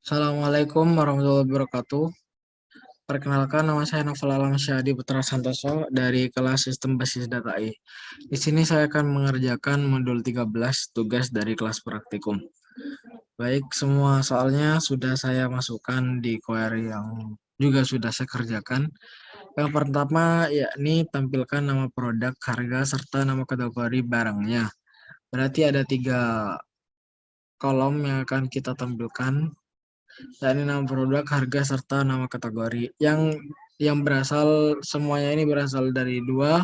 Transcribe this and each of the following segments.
Assalamualaikum warahmatullahi wabarakatuh. Perkenalkan, nama saya Novel Alamsyadi Putra Santoso dari kelas Sistem Basis Data I. Di sini saya akan mengerjakan modul 13 tugas dari kelas praktikum. Baik, semua soalnya sudah saya masukkan di query yang juga sudah saya kerjakan. Yang pertama yakni tampilkan nama produk, harga, serta nama kategori barangnya. Berarti ada 3 kolom yang akan kita tampilkan, yakni nama produk, harga, serta nama kategori. Yang berasal semuanya ini berasal dari 2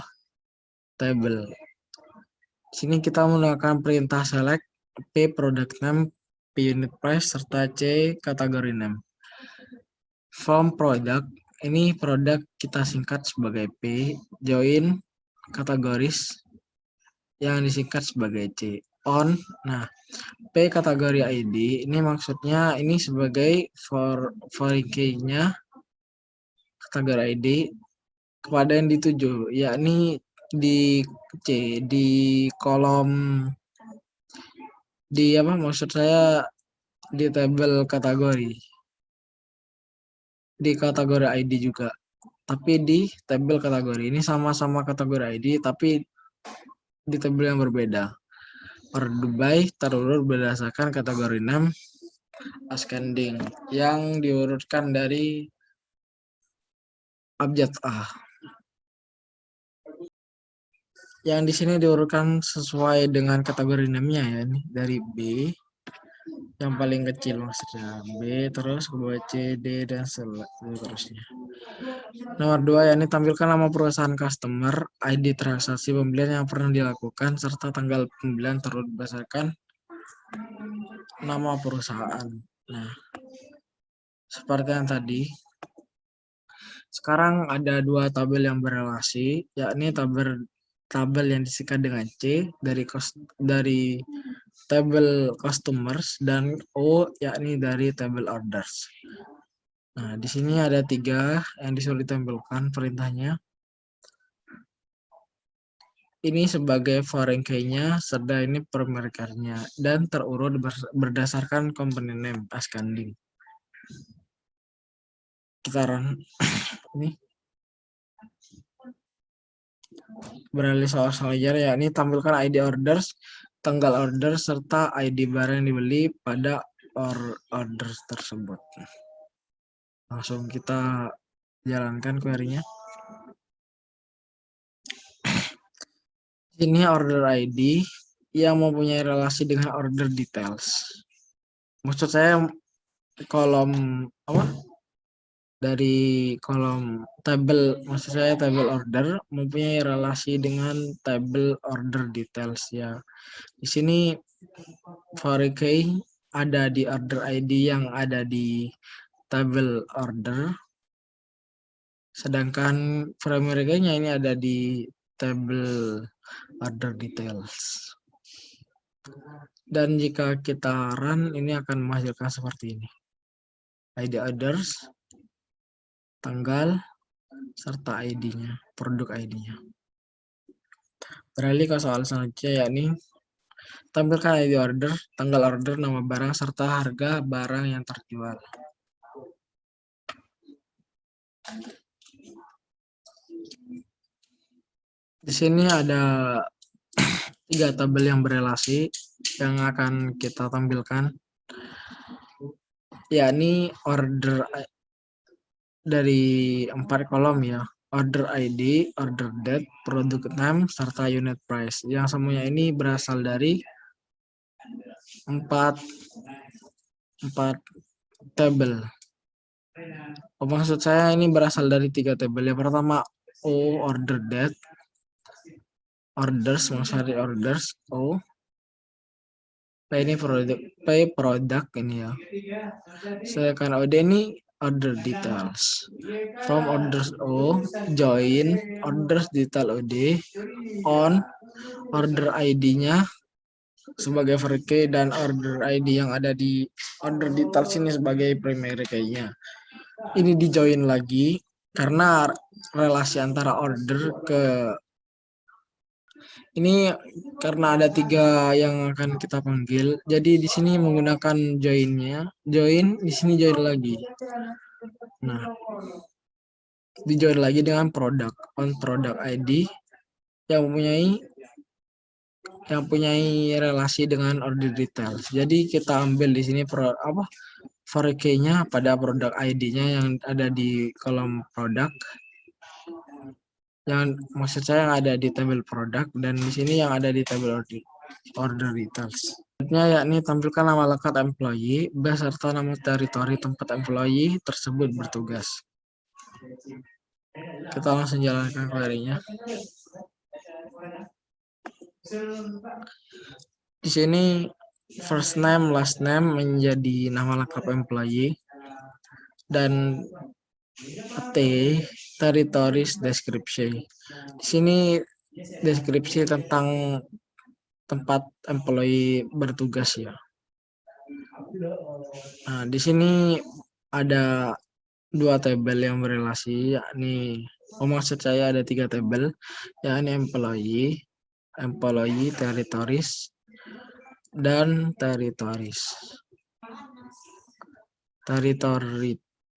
tabel. Sini kita menggunakan perintah select P product name, P unit price, serta C kategori name. From product, ini produk kita singkat sebagai P, join kategoris yang disingkat sebagai C. On, nah P kategori ID ini maksudnya ini sebagai for key-nya kategori ID kepada yang dituju, yakni di C, di kolom maksud saya di tabel kategori, di kategori ID juga, tapi di tabel kategori ini sama-sama kategori ID tapi di tabel yang berbeda. Order by terurut berdasarkan kategori name ascending yang diurutkan dari abjad A. Yang di sini diurutkan sesuai dengan kategori name-nya ya, ini dari B yang paling kecil maksudnya B, terus ke bawah C, D, dan seterusnya. Nomor 2 yakni tampilkan nama perusahaan customer, ID transaksi pembelian yang pernah dilakukan, serta tanggal pembelian terurut berdasarkan nama perusahaan. Nah, seperti yang tadi, sekarang ada 2 tabel yang berelasi, yakni tabel yang disingkat dengan C dari tabel customers dan O yakni dari tabel orders. Nah, di sini ada 3 yang disuruh ditempelkan perintahnya. Ini sebagai foreign key-nya, serta ini permerkarnya, dan terurut berdasarkan company name ascending. Kita run ini. Beralih soal selanjutnya yakni tampilkan ID orders, tanggal order, serta ID barang yang dibeli pada order tersebut. Langsung kita jalankan query-nya. Ini order ID yang mempunyai relasi dengan order details. Maksud saya kolom dari kolom tabel, maksud saya tabel order mempunyai relasi dengan tabel order details ya. Di sini for key ada di order ID yang ada di tabel order, sedangkan primary key-nya ini ada di tabel order details. Dan jika kita run, ini akan menghasilkan seperti ini. ID orders, tanggal, serta ID-nya, produk ID-nya. Beralih ke soal selanjutnya yakni tampilkan ID order, tanggal order, nama barang, serta harga barang yang terjual. Di sini ada 3 tabel yang berelasi yang akan kita tampilkan, yakni order dari 4 kolom ya. Order ID, order date, product name, serta unit price. Yang semuanya ini berasal dari 4 tabel. Maksud saya ini berasal dari 3 tabel. Yang pertama O, order date, orders, maksudnya orders, O. P ini produk ini ya. Sedangkan OD ini order details. From orders O, join orders detail OD, on order ID-nya sebagai first key dan order ID yang ada di order details ini sebagai primary key-nya. Ini di join lagi karena relasi antara order ke Ini karena ada 3 yang akan kita panggil, jadi di sini menggunakan join-nya, join, di sini join lagi. Nah, di-join lagi dengan produk, on product ID yang mempunyai relasi dengan order details. Jadi kita ambil di sini for key-nya pada produk ID-nya yang ada di kolom produk. Yang maksud saya yang ada di tabel produk dan di sini yang ada di tabel order details. Selanjutnya yakni tampilkan nama lengkap employee beserta nama teritori tempat employee tersebut bertugas. Kita langsung jalankan query-nya. Di sini first name, last name menjadi nama lengkap employee dan territories description. Di sini deskripsi tentang tempat employee bertugas ya. Nah, di sini ada 2 tabel yang berelasi, yakni maksud saya ada 3 tabel, yakni employee territories, dan territories.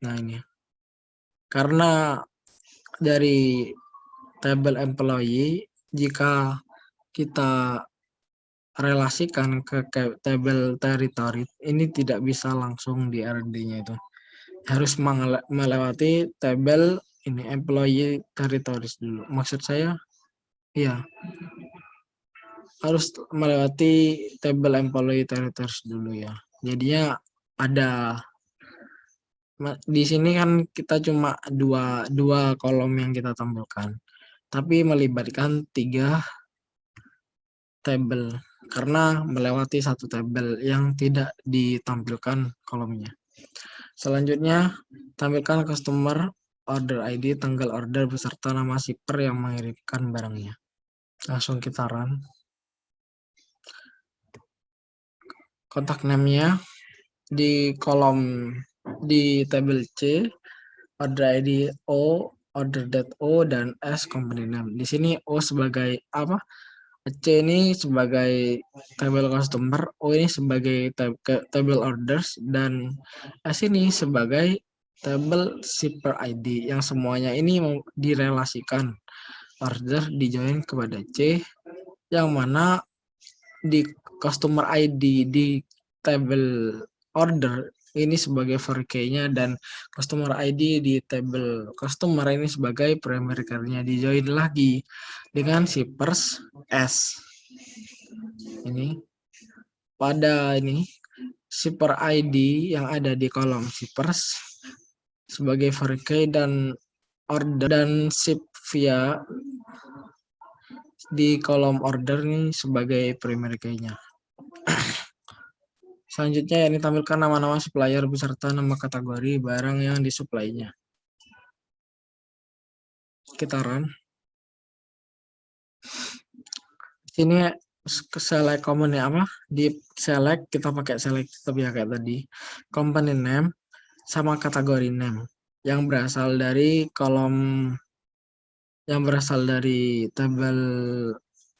Nah ini. Karena dari tabel employee, jika kita relasikan ke tabel territory, ini tidak bisa langsung di RD-nya itu. Harus melewati tabel ini employee territories dulu. Maksud saya, ya harus melewati tabel employee territories dulu ya. Jadinya ada di sini kan kita cuma dua kolom yang kita tampilkan, tapi melibatkan 3 tabel karena melewati 1 tabel yang tidak ditampilkan kolomnya. Selanjutnya, tampilkan customer order ID, tanggal order beserta nama shipper yang mengirimkan barangnya. Langsung kita run. Kontak name-nya di kolom di tabel C, order ID O, order date O, dan S company name. Di sini O sebagai apa? C ini sebagai tabel customer, O ini sebagai tabel orders, dan S ini sebagai tabel shipper ID yang semuanya ini direlasikan. Order di-join kepada C, yang mana di customer ID di tabel order ini sebagai for key-nya dan customer ID di tabel customer ini sebagai primary key-nya, di-join lagi dengan shippers S. Ini pada ini shipper ID yang ada di kolom shippers sebagai for key dan order dan ship via di kolom order ini sebagai primary key-nya. Selanjutnya ini tampilkan nama-nama supplier beserta nama kategori barang yang disuplainya. Kita run. Sini select common ya apa? Di select kita pakai select tapi ya kayak tadi. Company name sama kategori name yang berasal dari kolom yang berasal dari tabel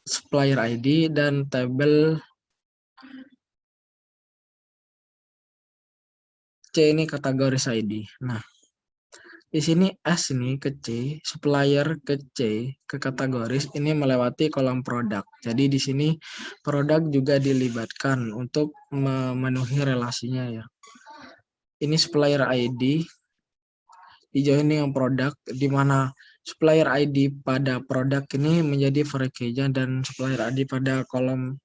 supplier ID dan tabel C ini kategoris ID. Nah, di sini S ini ke C, supplier ke C, ke kategoris ini melewati kolom produk. Jadi di sini produk juga dilibatkan untuk memenuhi relasinya ya. Ini supplier ID di-join dengan produk, di mana supplier ID pada produk ini menjadi for key-nya dan supplier ID pada kolom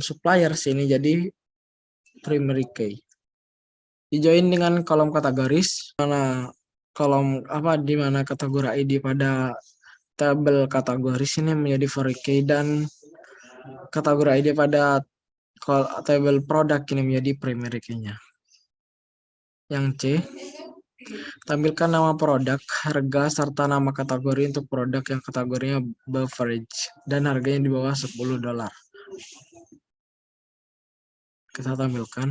supplier sini jadi primary key. Di-join dengan kolom kategoris, mana kolom apa di mana kategori ID pada tabel kategoris ini menjadi for key dan kategori ID pada tabel produk ini menjadi primary key-nya. Yang C, tampilkan nama produk, harga, serta nama kategori untuk produk yang kategorinya beverage dan harganya di bawah $10. Kita tampilkan.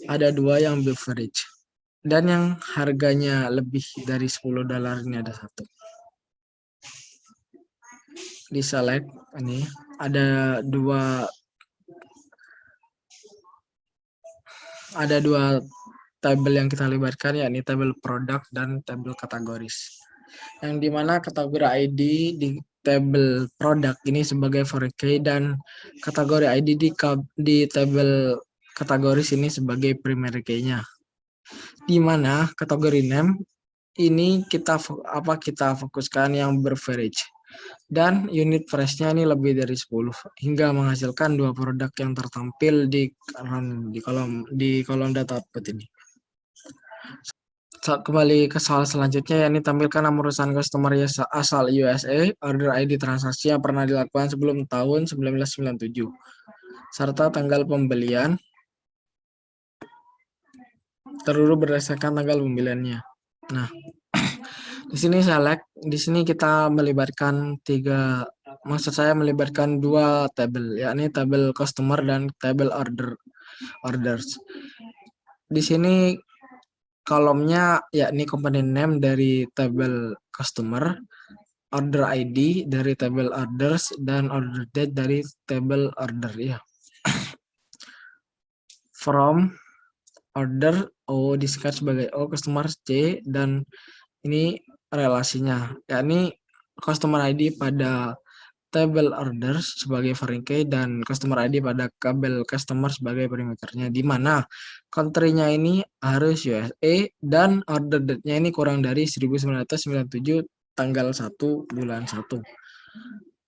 Ada 2 yang beverage. Dan yang harganya lebih dari $10 ini ada satu. Di select ini ada dua tabel yang kita libatkan, yakni tabel produk dan tabel kategoris. Yang dimana kategori ID di tabel produk ini sebagai foreign key dan kategori ID di tabel kategoris ini sebagai primary key-nya. Di mana kategori name ini kita fokuskan yang berverage dan unit price-nya ini lebih dari 10 hingga menghasilkan dua produk yang tertampil di kolom data output ini. Kembali ke soal selanjutnya, yakni tampilkan nomor urusan customer asal USA, order ID transaksi yang pernah dilakukan sebelum tahun 1997, serta tanggal pembelian terurut berdasarkan tanggal pembeliannya. Nah, di sini kita melibatkan melibatkan dua tabel, yakni tabel customer dan tabel orders. Di sini kolomnya yakni komponen name dari tabel customer, order ID dari tabel orders, dan order date dari tabel order ya. From order O disingkat sebagai O, customer C, dan ini relasinya, yakni customer ID pada tabel orders sebagai foreign key dan customer ID pada tabel customer sebagai perimeternya, di mana country-nya ini harus USA dan order date-nya ini kurang dari 1997 tanggal 1 bulan 1.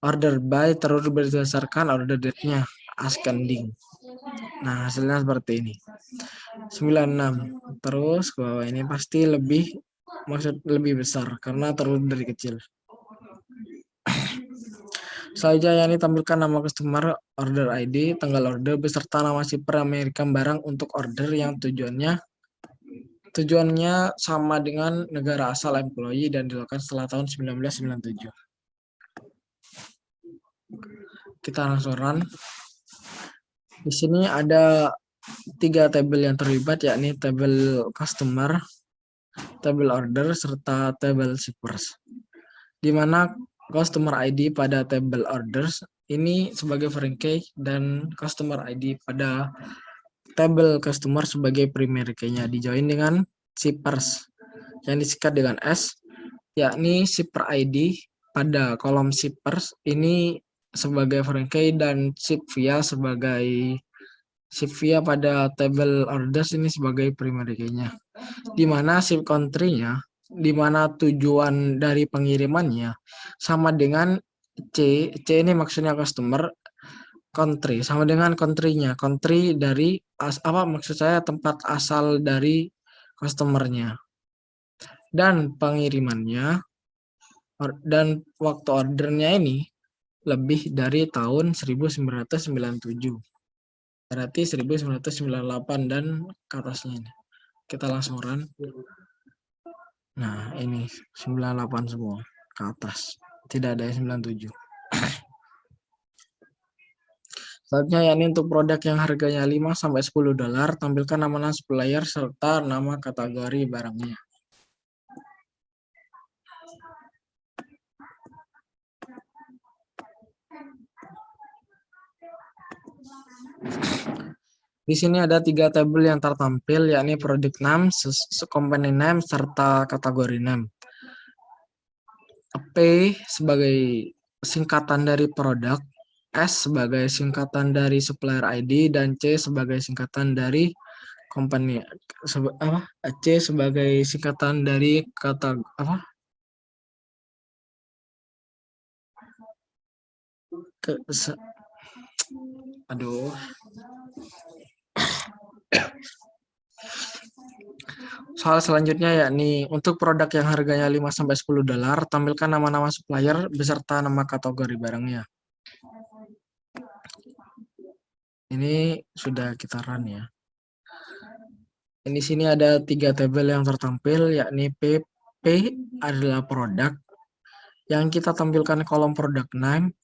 Order by terus berdasarkan order date-nya ascending. Nah, hasilnya seperti ini. 96. Terus ke bawah ini pasti lebih besar karena terus dari kecil. Selanjutnya ini tampilkan nama customer, order ID, tanggal order, beserta nama shipper yang mengirimkan barang untuk order yang tujuannya sama dengan negara asal employee dan dilakukan setelah tahun 1997. Kita langsung run. Di sini ada 3 tabel yang terlibat, yakni tabel customer, tabel order, serta tabel shippers. Di mana customer ID pada tabel orders ini sebagai foreign key dan customer ID pada tabel customer sebagai primary key-nya dijoin dengan shippers yang disingkat dengan S, yakni shipper ID pada kolom shippers ini sebagai foreign key dan ship via pada tabel orders ini sebagai primary key-nya. Di mana ship country-nya, di mana tujuan dari pengirimannya sama dengan C ini maksudnya customer, country sama dengan country-nya, country dari maksud saya tempat asal dari customer-nya. Dan pengirimannya dan waktu ordernya ini lebih dari tahun 1997. Berarti 1998 dan ke atasnya ini. Kita langsung run. Nah, ini 98 semua ke atas. Tidak ada yang 97. Selanjutnya yakni untuk produk yang harganya 5 sampai $10, tampilkan nama supplier serta nama kategori barangnya. Di sini ada 3 tabel yang tertampil, yakni product name, company name, serta kategori name. P sebagai singkatan dari produk, S sebagai singkatan dari supplier ID, dan C sebagai singkatan dari company. C sebagai singkatan dari Soal selanjutnya yakni untuk produk yang harganya 5 sampai $10, tampilkan nama-nama supplier beserta nama kategori barangnya. Ini sudah kita run ya. Di sini ada 3 tabel yang tertampil, yakni P adalah produk yang kita tampilkan kolom product name,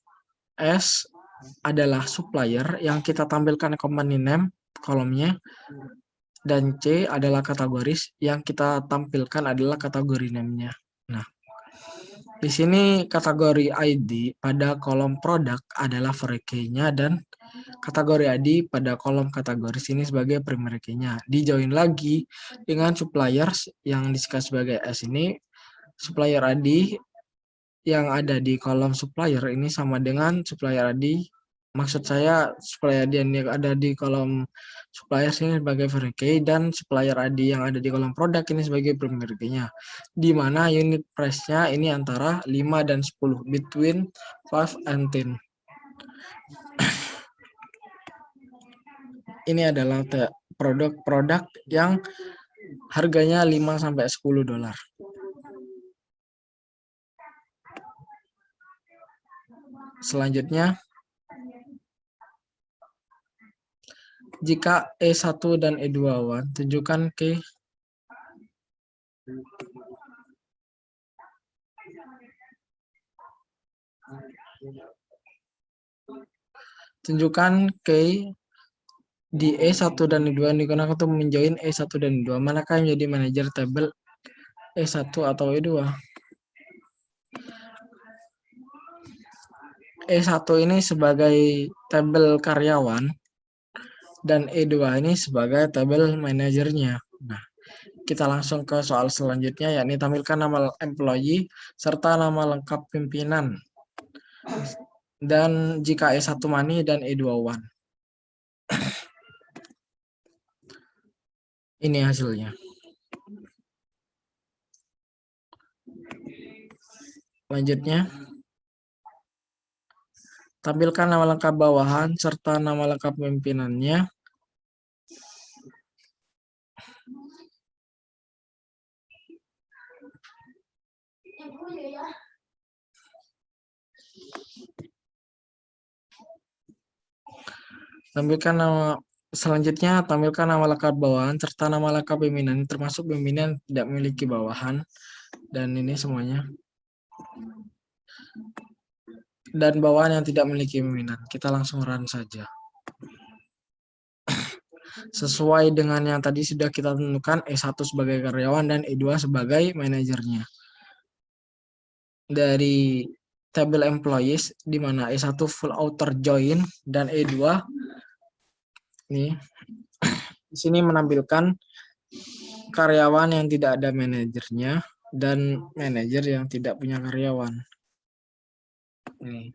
S adalah supplier yang kita tampilkan company name kolomnya, Dan C adalah kategoris, yang kita tampilkan adalah kategori name-nya. Nah, di sini kategori ID pada kolom produk adalah primary key-nya dan kategori ID pada kolom kategori sini sebagai primary key-nya. Dijoin lagi dengan suppliers yang disebut sebagai S ini, supplier ID yang ada di kolom supplier ini sama dengan supplier ID. Maksud saya supplier ID yang ada di kolom supplier ini sebagai primary key dan supplier ID yang ada di kolom produk ini sebagai primary key-nya. Di mana unit price-nya ini antara 5 dan 10, between 5 and 10. Ini adalah produk-produk yang harganya 5 sampai 10 dolar. Selanjutnya, jika E1 dan E2 tunjukkan key di E1 dan E2 digunakan untuk menjoin E1 dan E2. Manakah yang menjadi manajer tabel E1 atau E2? E1 ini sebagai tabel karyawan dan E2 ini sebagai tabel manajernya. Nah, kita langsung ke soal selanjutnya, yakni tampilkan nama employee serta nama lengkap pimpinan. Dan jika E1 money dan E2 one. Ini hasilnya. Selanjutnya, tampilkan nama lengkap bawahan serta nama lengkap pimpinannya. Selanjutnya, tampilkan nama lengkap bawahan serta nama lengkap pimpinan, termasuk pimpinan tidak memiliki bawahan. Dan ini semuanya. Dan bawahan yang tidak memiliki pimpinan. Kita langsung run saja. Sesuai dengan yang tadi sudah kita tentukan, E1 sebagai karyawan dan E2 sebagai manajernya. Dari tabel employees, di mana E1 full outer join dan E2 nih, di sini menampilkan karyawan yang tidak ada manajernya dan manajer yang tidak punya karyawan. Nih.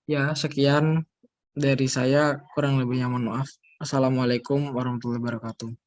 Ya, sekian dari saya, kurang lebihnya mohon maaf. Assalamualaikum warahmatullahi wabarakatuh.